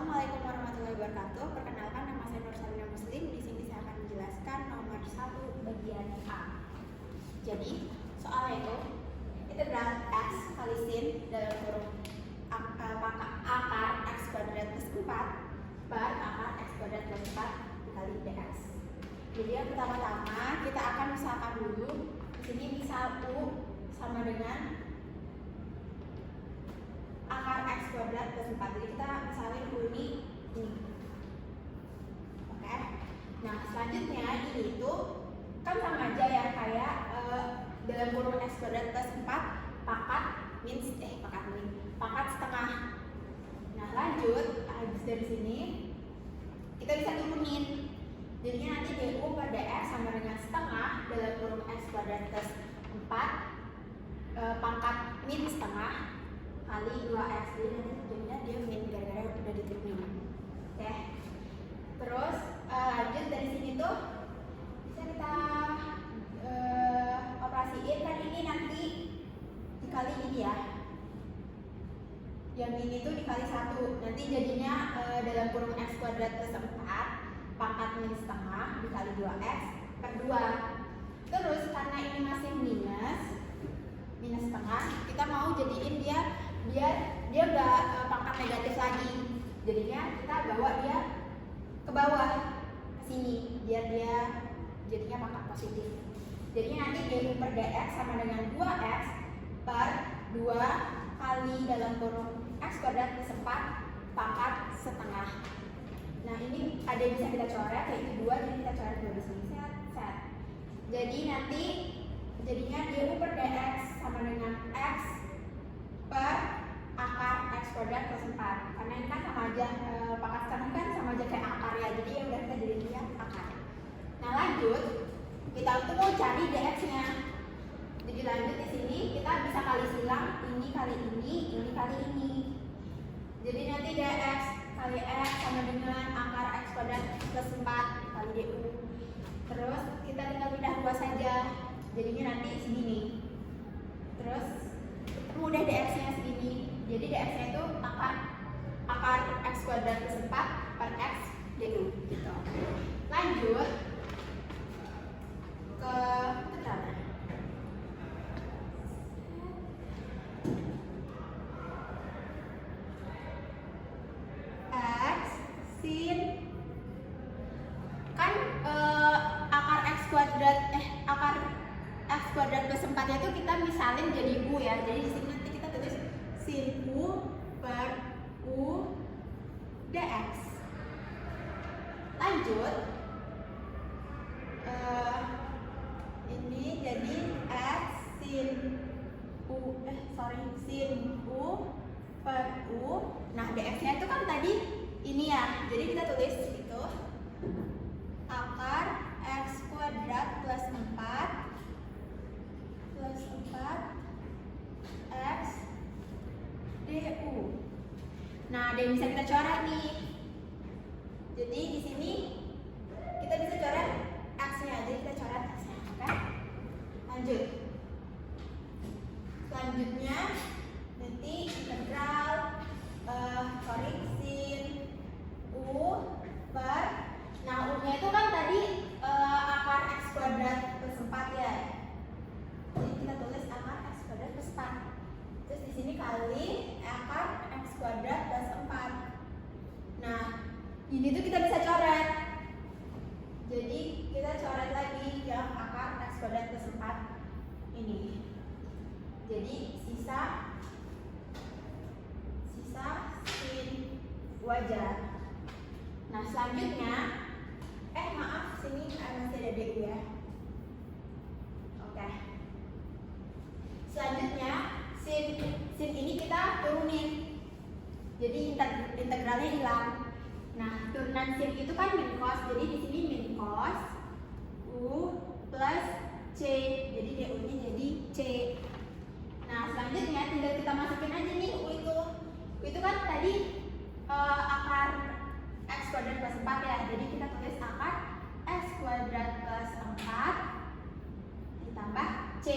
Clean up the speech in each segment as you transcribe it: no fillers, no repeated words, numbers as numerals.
Assalamualaikum warahmatullahi wabarakatuh. Perkenalkan, nama saya Nur Salina Muslim. Di sini saya akan menjelaskan nomor 1 bagian A. Jadi, soalnya itu integral x kali sin dalam kurung akar x kuadrat plus 4 per akar x kuadrat plus 4 dikali dx. Jadi yang pertama-tama kita akan misalkan dulu. Di sini misal u sama dengan akar x kuadrat plus 4. Jadi kita misalnya ini. Oke. Nah, selanjutnya ini itu kan sama aja ya kayak dalam kurung x kuadrat plus 4 pangkat setengah. Nah, lanjut habis dari sini kita bisa turunin. Jadinya nanti du per dx sama dengan setengah dalam kurung x kuadrat plus 4 pangkat min setengah kali 2x. Jadi nanti jadinya dia min gara-gara udah diturunin. Oke. Terus lanjut dari sini tuh bisa kita operasiin kan ini nanti dikali ini ya. Yang ini tuh dikali 1. Nanti jadinya dalam kurung x kuadrat plus 4 pangkat min setengah dikali 2x per 2. Terus karena ini masih minus setengah, kita mau jadiin dia biar dia nggak pangkat negatif lagi. Jadinya kita bawa dia ke bawah ke sini biar dia jadinya pangkat positif. Jadinya nanti du per dx sama dengan 2x per 2 kali dalam kurung x kuadrat plus 4 pangkat setengah. Nah, ini ada yang bisa kita coret yaitu 2, jadi kita coret dulu di sini. Set. Jadi nanti jadinya du per dx sama dengan x per akar x kuadrat plus 4. Karena ini kan sama aja pangkat setengah kan sama aja kayak akar ya. Jadi ya udah kita jadiin dia akar. Nah, lanjut kita untuk mau cari dx-nya. Jadi lanjut di sini kita bisa kali silang ini kali ini kali ini. Jadi nanti dx kali x sama dengan akar x kuadrat plus 4 kali du. Terus kita tinggal pindah 2 saja. Jadinya nanti segini. Terus ketemu udah dx-nya segini. Jadi dx-nya itu akar x kuadrat plus 4 per x du gitu. Lanjut ke integralnya. X sin kan akar x kuadrat plus 4 itu kita misalin jadi u ya. Jadi di sini nanti kita tulis sin u per u dx. Lanjut ini jadi x sin u per u. Nah, dx-nya itu kan tadi ini ya. Jadi kita tulis itu akar x kuadrat plus 4 x du. Nah, ada yang bisa kita coret nih. Jadi di sini kita bisa coret x-nya. Jadi kita coret x-nya, oke? Lanjut. Selanjutnya nanti integral sin u per, nah u-nya itu kan tadi akar x kuadrat plus 4 ya. Jadi kita tulis akar x kuadrat plus 4. Terus di sini kali akar x kuadrat plus 4. Nah, ini tuh kita bisa coret. Jadi kita coret lagi yang akar x kuadrat plus 4 ini. Jadi sisa sin wajar. Nah, selanjutnya maaf, sini masih ada du ya. Oke. Selanjutnya sin ini kita turunin. Jadi integralnya hilang. Nah, turunan sin itu kan min cos. Jadi di sini min cos u plus c. Jadi du-nya jadi c. Nah, selanjutnya tinggal kita masukin aja nih u itu. U itu kan tadi akar x kuadrat plus 4 ya. Jadi kita tulis akar x kuadrat plus 4 ditambah c.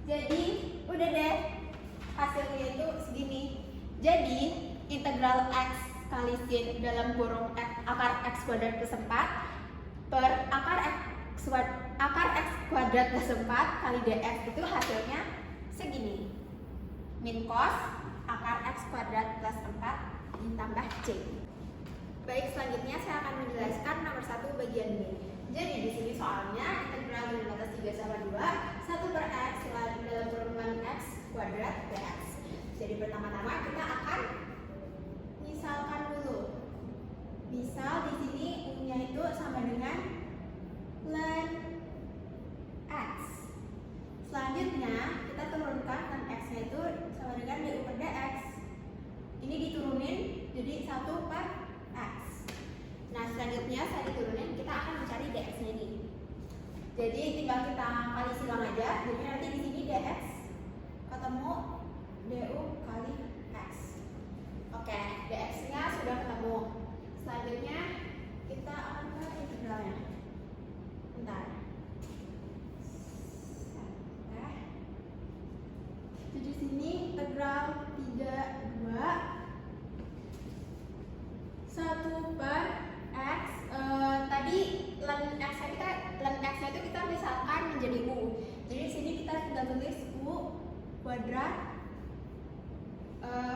Jadi udah deh hasilnya itu segini. Jadi integral x kali sin dalam kurung akar x kuadrat plus 4 per akar x kuadrat plus 4 kali dx itu hasilnya segini. Min cos akar x kuadrat plus 4 ditambah c. Baik, selanjutnya saya akan menjelaskan nomor 1 bagian B. Jadi di sini soalnya integral dengan batas 3 sama 2 1 per x dalam kurungan x kuadrat dx. Jadi pertama-tama kita akan misalkan dulu. Misal di sini u-nya itu sama dengan ln x. Selanjutnya kita turunkan ln x-nya itu sama dengan du per dx. Ini diturunin jadi 1 per x. Nah, selanjutnya saya diturunin, kita akan mencari dx-nya ini. Jadi tinggal kita kali silang aja. Jadi nanti di sini dx ketemu du kali x. Oke, dx-nya sudah ketemu. Selanjutnya kita akan ke integralnya. Bentar. Jadi sini integral 32 1 per x. Tadi ln x-nya itu kita misalkan menjadi u. Jadi di sini kita tinggal tulis u kuadrat.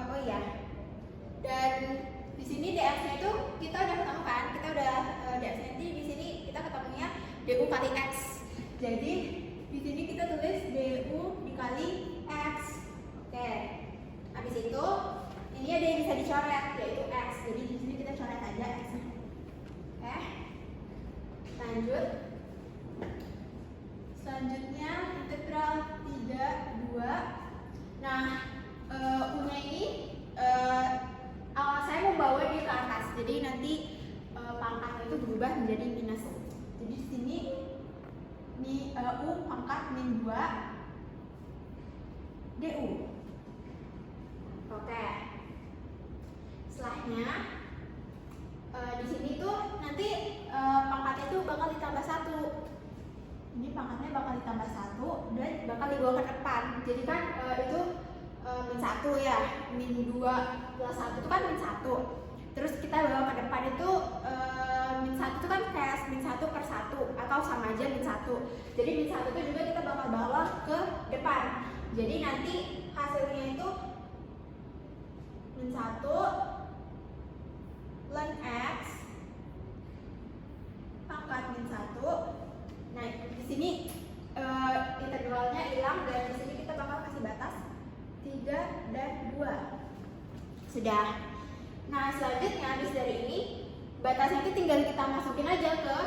Oh iya. Dan di sini dx-nya itu kita udah ketemu kan? Kita udah dx-nya di sini kita ketemunya du kali x. Jadi di sini kita tulis du dikali x. Oke. Habis itu ini ada yang bisa dicoret yaitu x. Jadi di sini kita coret aja x. Oke. Lanjut. Selanjutnya integral 32. Nah, u-nya ini saya mau bawa dia ke atas. Jadi nanti pangkatnya itu berubah menjadi minus. Jadi di sini ini u pangkat min 2 du. Oke. Setelahnya di sini tuh nanti pangkatnya itu bakal ditambah 1. Ini pangkatnya bakal ditambah 1 dan bakal dibawa ke depan. Jadi kan itu min 1 ya. Min 2 plus 1 itu kan min 1. Terus kita bawa ke depan itu min 1 itu kan kayak min 1 per 1 atau sama aja min 1. Jadi min 1 itu juga kita bakal bawa ke depan. Jadi nanti hasilnya itu min 1 ln x pangkat min 1. Nah, di sini integralnya hilang dan di sini kita bakal kasih batas 3 dan 2. Sudah. Nah, selanjutnya habis dari ini batasnya itu tinggal kita masukin aja ke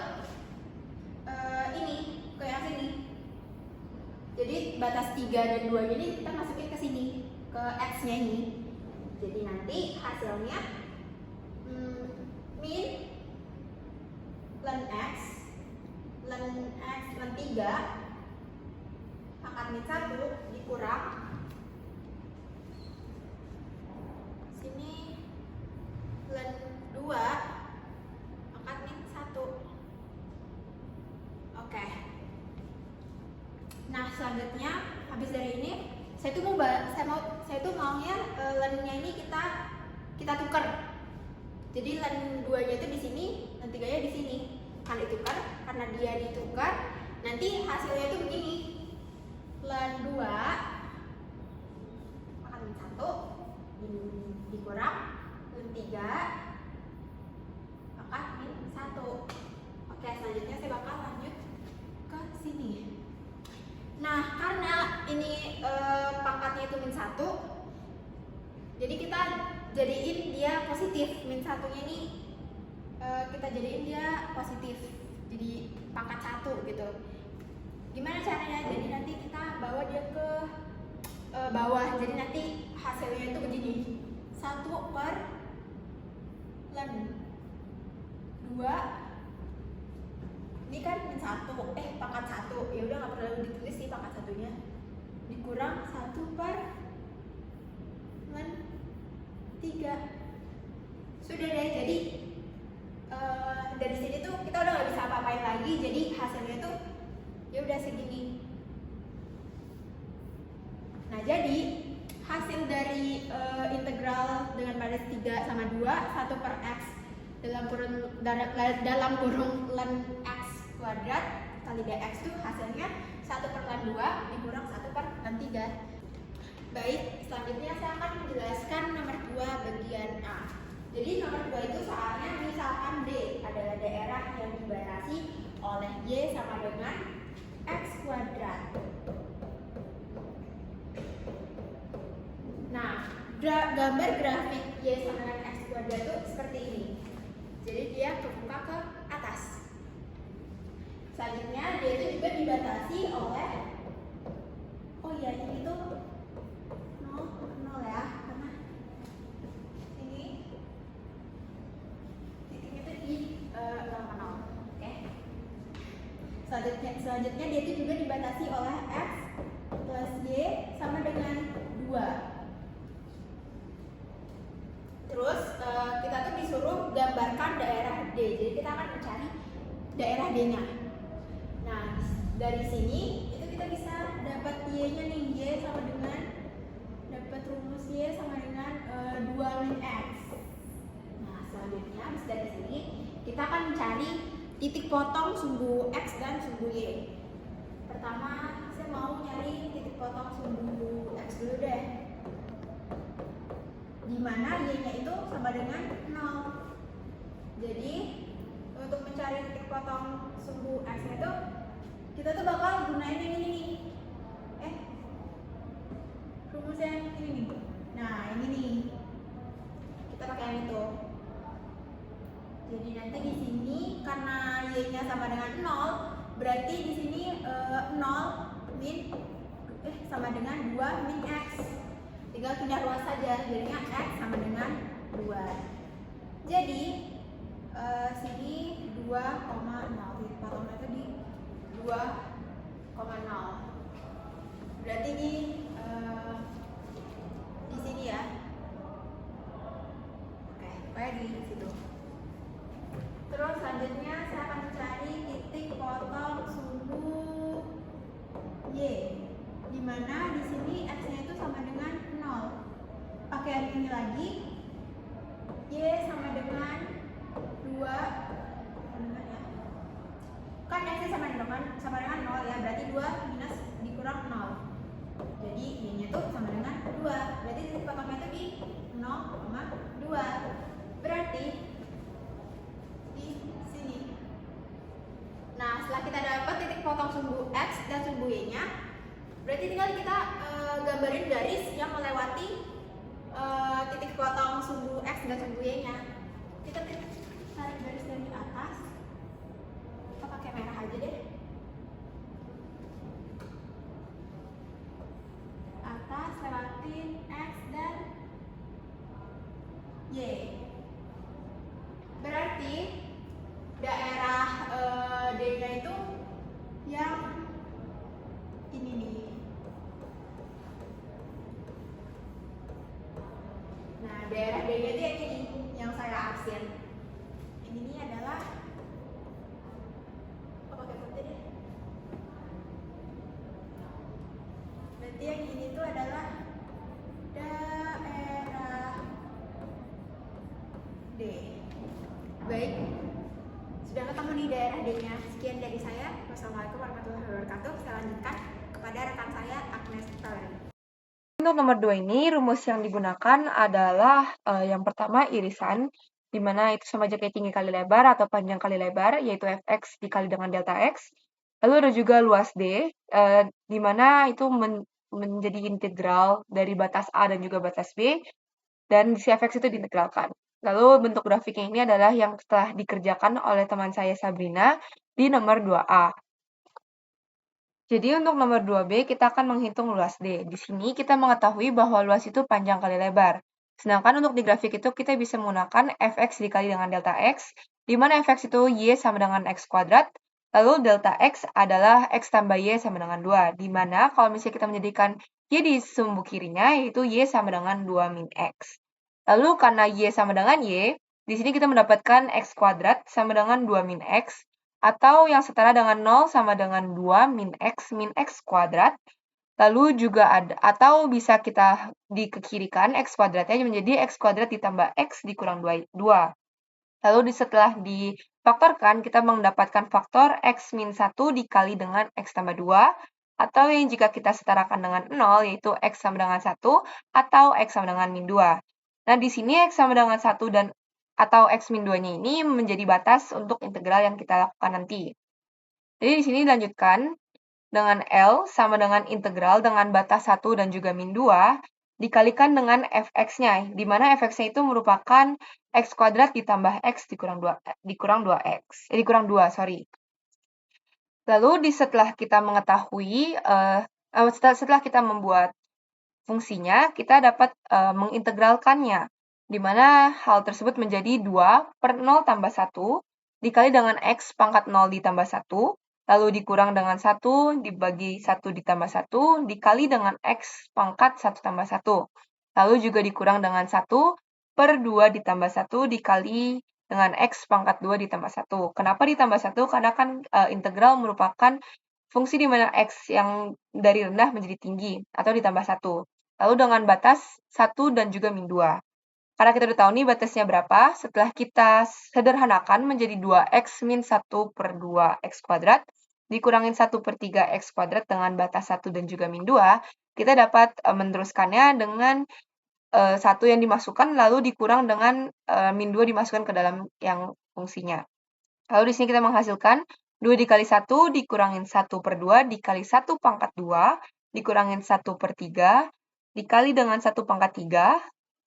ini, ke yang sini. Jadi batas 3 dan 2 ini kita masukin ke sini, ke x-nya ini. Jadi nanti hasilnya min ln x ln 3 pangkat min 1 dikurang sini ln 2 pangkat min 1. Oke. Nah, selanjutnya habis dari ini saya tuh maunya ln-nya ini kita tukar. Jadi ln 2-nya itu di sini, ln 3-nya di sini. Kan ditukar, karena dia ditukar, nanti hasilnya itu begini. Ln 2 akan min 1 dikurang ln 3 akan min 1. Oke, selanjutnya saya bakal lanjut ke sini. Nah, karena ini pangkatnya itu min 1, jadi kita jadiin dia positif. Min 1-nya ini kita jadiin dia positif, jadi pangkat 1 gitu. Gimana caranya? Jadi nanti kita bawa dia ke bawah. Jadi nanti hasilnya itu begini, 1 per ln 2. Ini kan min 1, pangkat 1. Ya udah nggak perlu ditulis sih pangkat 1-nya. Dikurang 1 per ln 3. Sudah deh. Jadi dari sini tuh kita udah nggak bisa apa-apain lagi. Jadi hasilnya tuh ya udah segini. Nah, jadi hasil dari integral dengan garis 3 sama 2, 1 per X dalam kurung ln X kuadrat kali dx itu hasilnya 1 per ln 2 dikurang 1 per ln 3. Baik, selanjutnya saya akan menjelaskan nomor 2 bagian A. Jadi nomor 2 itu soalnya misalkan D adalah daerah yang dibatasi oleh Y sama dengan X kuadrat. Nah, gambar grafik Y sama dengan X kuadrat itu seperti ini. Jadi dia kebuka ke atas. Selanjutnya dia itu juga dibatasi oleh, oh ya ini tuh 0 ya, karena ini titiknya itu di 0,0. Oke. Selanjutnya dia itu juga dibatasi oleh X plus Y sama dengan 2. Terus kita tuh disuruh gambarkan daerah D. Jadi kita akan mencari daerah D-nya. Nah, dari sini itu kita bisa dapat Y-nya nih. Y sama dengan dapat rumus Y sama dengan 2 min X. Nah, selanjutnya habis dari sini kita akan mencari titik potong sumbu X dan sumbu Y. Pertama, saya mau nyari titik potong sumbu X dulu deh. Di mana Y-nya itu sama dengan 0. Jadi untuk mencari titik potong sumbu X-nya itu kita tuh bakal gunain yang ini nih. Rumus yang ini nih. Nah, ini nih. Kita pakai yang itu. Jadi nanti di sini karena Y-nya sama dengan 0, berarti di sini 0 min sama dengan 2 min X. Tinggal pindah ruas saja, jadinya X sama dengan 2. Jadi sini 2,0, titik potongnya itu di 2,0. Berarti di sini ya. Oke, kayak di situ. Terus selanjutnya saya akan mencari titik potong sumbu Y. Dimana di sini X-nya itu sama dengan 0. Pakai yang ini lagi, Y sama dengan 2, kan X-nya sama dengan 0 ya, berarti 2 minus dikurang 0. Jadi Y-nya itu sama dengan 2. Berarti titik potongnya itu di 0,2. Berarti di sini. Nah, setelah kita dapat titik potong sumbu X dan sumbu Y-nya, berarti tinggal kita gambarin garis yang melewati titik potong sumbu X dan sumbu Y-nya. Kita tarik garis dari atas. Kita pakai merah aja deh. Atas lewatin X dan Y. Berarti daerah D-nya itu yang ini nih. Nah, daerah D-nya itu yang ini, yang saya aksin. Ini adalah pakai putih deh. Berarti yang ini tuh adalah daerah D. Baik, sudah ketemu di daerah D-nya. Sekian dari saya. Wassalamualaikum warahmatullahi wabarakatuh. Saya lanjutkan kepada rekan saya Agnes Tari. Untuk nomor 2 ini, rumus yang digunakan adalah yang pertama irisan, di mana itu sama aja kayak tinggi kali lebar atau panjang kali lebar, yaitu fx dikali dengan delta x. Lalu ada juga luas D, di mana itu menjadi integral dari batas A dan juga batas B, dan si fx itu diintegralkan. Lalu bentuk grafiknya ini adalah yang telah dikerjakan oleh teman saya Sabrina di nomor 2A. Jadi untuk nomor 2B kita akan menghitung luas D. Di sini kita mengetahui bahwa luas itu panjang kali lebar. Sedangkan untuk di grafik itu kita bisa menggunakan fx dikali dengan delta x, di mana fx itu y sama dengan x kuadrat, lalu delta x adalah x tambah y sama dengan 2, di mana kalau misalnya kita menjadikan y di sumbu kirinya, yaitu y sama dengan 2 min x. Lalu karena y sama dengan y, di sini kita mendapatkan x kuadrat sama dengan 2 min x, atau yang setara dengan 0 sama dengan 2 min x kuadrat. Lalu juga ada, atau bisa kita dikekirikan X kuadratnya menjadi X kuadrat ditambah X dikurang 2. Lalu setelah difaktorkan, kita mendapatkan faktor X min 1 dikali dengan X tambah 2, atau yang jika kita setarakan dengan 0, yaitu X sama dengan 1, atau X sama dengan min 2. Nah, di sini X sama dengan 1 dan atau X min 2-nya ini menjadi batas untuk integral yang kita lakukan nanti. Jadi di sini dilanjutkan dengan L sama dengan integral dengan batas 1 dan juga min 2 dikalikan dengan fx-nya, di mana fx-nya itu merupakan x kuadrat ditambah x dikurang 2, sorry. Lalu setelah kita mengetahui, setelah kita membuat fungsinya, kita dapat mengintegralkannya, di mana hal tersebut menjadi 2 per 0 tambah 1 dikali dengan x pangkat 0 ditambah 1, lalu dikurang dengan 1 dibagi 1 ditambah 1 dikali dengan x pangkat 1 tambah 1. Lalu juga dikurang dengan 1 per 2 ditambah 1 dikali dengan x pangkat 2 ditambah 1. Kenapa ditambah 1? Karena kan integral merupakan fungsi di mana x yang dari rendah menjadi tinggi, atau ditambah 1. Lalu dengan batas 1 dan juga min 2. Karena kita udah tahu nih batasnya berapa, setelah kita sederhanakan menjadi 2x min 1 per 2x kuadrat, dikurangin 1 per 3x kuadrat dengan batas 1 dan juga min 2, kita dapat meneruskannya dengan 1 yang dimasukkan, lalu dikurang dengan min 2 dimasukkan ke dalam yang fungsinya. Lalu di sini kita menghasilkan 2 dikali 1 dikurangin 1 per 2 dikali 1 pangkat 2 dikurangin 1 per 3 dikali dengan 1 pangkat 3.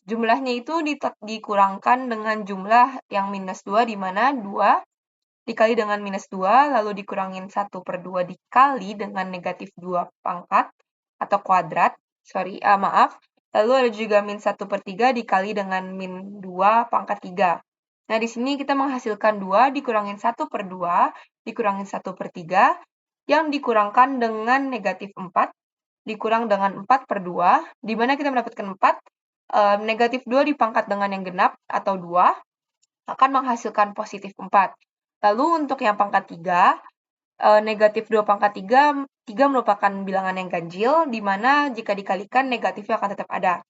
Jumlahnya itu dikurangkan dengan jumlah yang minus 2, di mana 2 dikali dengan minus 2, lalu dikurangin 1 per 2 dikali dengan negatif 2 pangkat atau kuadrat, lalu ada juga min 1 per 3 dikali dengan min 2 pangkat 3. Nah, di sini kita menghasilkan 2 dikurangin 1 per 2 dikurangin 1 per 3, yang dikurangkan dengan negatif 4, dikurang dengan 4 per 2, di mana kita mendapatkan 4, negatif 2 dipangkat dengan yang genap atau 2, akan menghasilkan positif 4. Lalu untuk yang pangkat 3, negatif 2 pangkat 3 merupakan bilangan yang ganjil, di mana jika dikalikan negatifnya akan tetap ada.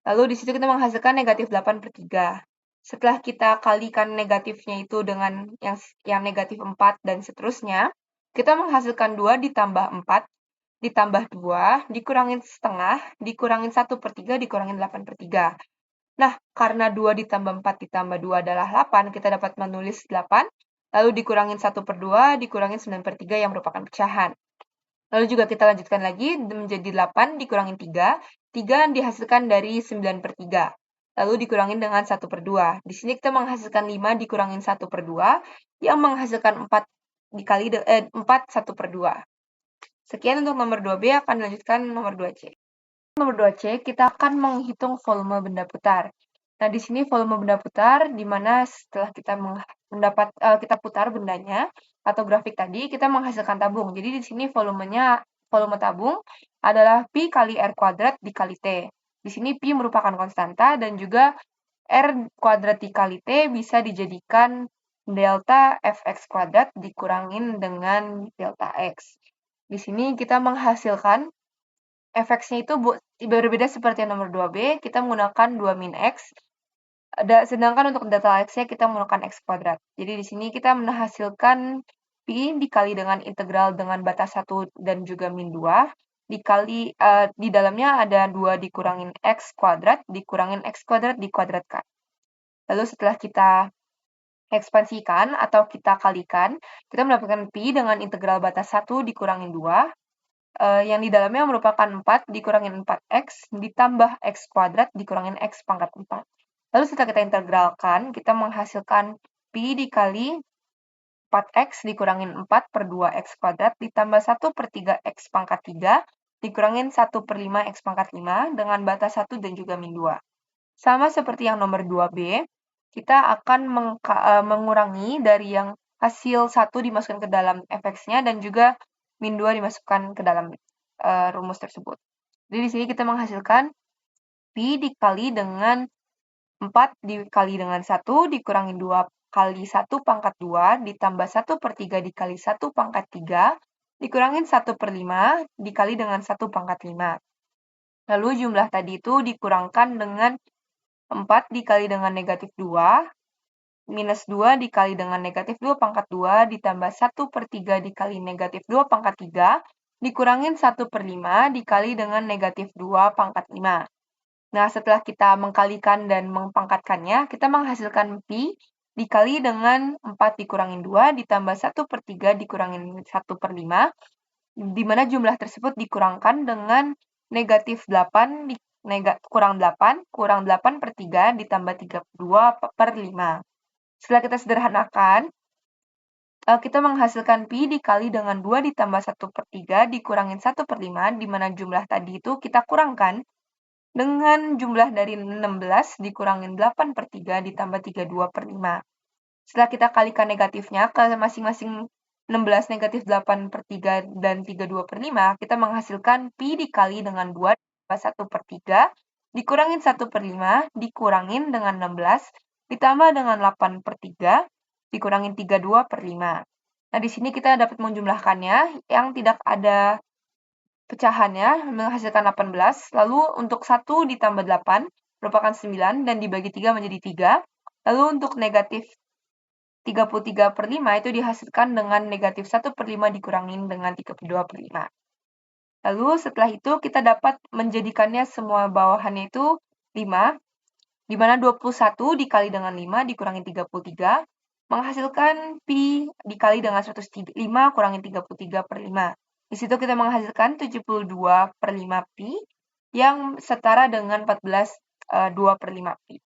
Lalu di situ kita menghasilkan negatif 8 per 3. Setelah kita kalikan negatifnya itu dengan yang negatif 4 dan seterusnya, kita menghasilkan 2 ditambah 4 ditambah 2, dikurangin setengah, dikurangin 1 per 3, dikurangin 8 per 3. Nah, karena 2 ditambah 4 ditambah 2 adalah 8, kita dapat menulis 8, lalu dikurangin 1 per 2, dikurangin 9 per 3 yang merupakan pecahan. Lalu juga kita lanjutkan lagi menjadi 8 dikurangin 3, 3 dihasilkan dari 9 per 3. Lalu dikurangin dengan 1 per 2. Di sini kita menghasilkan 5 dikurangin 1 per 2, yang menghasilkan 4 dikali 4 1 per 2. Sekian untuk nomor 2B, akan dilanjutkan nomor 2C. Nomor 2C, kita akan menghitung volume benda putar. Nah, di sini volume benda putar, di mana setelah kita kita putar bendanya, atau grafik tadi, kita menghasilkan tabung. Jadi di sini volume tabung adalah Pi kali R kuadrat dikali T. Di sini Pi merupakan konstanta, dan juga R kuadrat dikali T bisa dijadikan delta Fx kuadrat dikurangin dengan delta X. Di sini kita menghasilkan fx-nya itu berbeda seperti yang nomor 2B, kita menggunakan 2 min X, sedangkan untuk delta X-nya kita menggunakan X kuadrat. Jadi di sini kita menghasilkan Pi dikali dengan integral dengan batas 1 dan juga min 2, dikali, di dalamnya ada 2 dikurangin X kuadrat, dikurangin X kuadrat dikuadratkan. Lalu setelah kita ekspansikan atau kita kalikan, kita mendapatkan Pi dengan integral batas 1 dikurangin 2, yang di dalamnya merupakan 4 dikurangin 4x ditambah x kuadrat dikurangin x pangkat 4. Lalu setelah kita integralkan, kita menghasilkan Pi dikali 4x dikurangin 4 per 2x kuadrat ditambah 1 per 3x pangkat 3 dikurangin 1 per 5x pangkat 5 dengan batas 1 dan juga min 2. Sama seperti yang nomor 2B, kita akan mengurangi dari yang hasil 1 dimasukkan ke dalam fx-nya dan juga min 2 dimasukkan ke dalam rumus tersebut. Jadi di sini kita menghasilkan Pi dikali dengan 4 dikali dengan 1 dikurangi 2 kali 1 pangkat 2 ditambah 1 per 3 dikali 1 pangkat 3 dikurangin 1/5 dikali dengan 1 pangkat 5. Lalu jumlah tadi itu dikurangkan dengan 4 dikali dengan negatif 2, minus 2 dikali dengan negatif 2 pangkat 2, ditambah 1/3 dikali negatif 2 pangkat 3, dikurangin 1/5 dikali dengan negatif 2 pangkat 5. Nah, setelah kita mengkalikan dan mempangkatkannya, kita menghasilkan Pi dikali dengan 4 dikurangin 2, ditambah 1/3 dikurangin 1/5, di mana jumlah tersebut dikurangkan dengan negatif 8, kurang 8/3 ditambah 32/5. Setelah kita sederhanakan, kita menghasilkan Pi dikali dengan 2 ditambah 1/3 dikurangin 1/5, di mana jumlah tadi itu kita kurangkan dengan jumlah dari 16 dikurangin 8/3 ditambah 32/5. Setelah kita kalikan negatifnya ke masing-masing 16 negatif 8/3 dan 32/5, kita menghasilkan Pi dikali dengan 2 ditambah 1/3 dikurangin 1/5 dikurangin dengan 16 ditambah dengan 8/3 dikurangin 32/5. Nah, di sini kita dapat menjumlahkannya yang tidak ada pecahannya menghasilkan 18, lalu untuk 1 ditambah 8 merupakan 9 dan dibagi 3 menjadi 3. Lalu untuk negatif 33/5 itu dihasilkan dengan negatif 1/5 dikurangin dengan 32/5. Lalu setelah itu kita dapat menjadikannya semua bawahannya itu 5, di mana 21 dikali dengan 5 dikurangi 33, menghasilkan Pi dikali dengan 105 kurangi 33/5. Di situ kita menghasilkan 72/5 Pi yang setara dengan 14 2/5 Pi.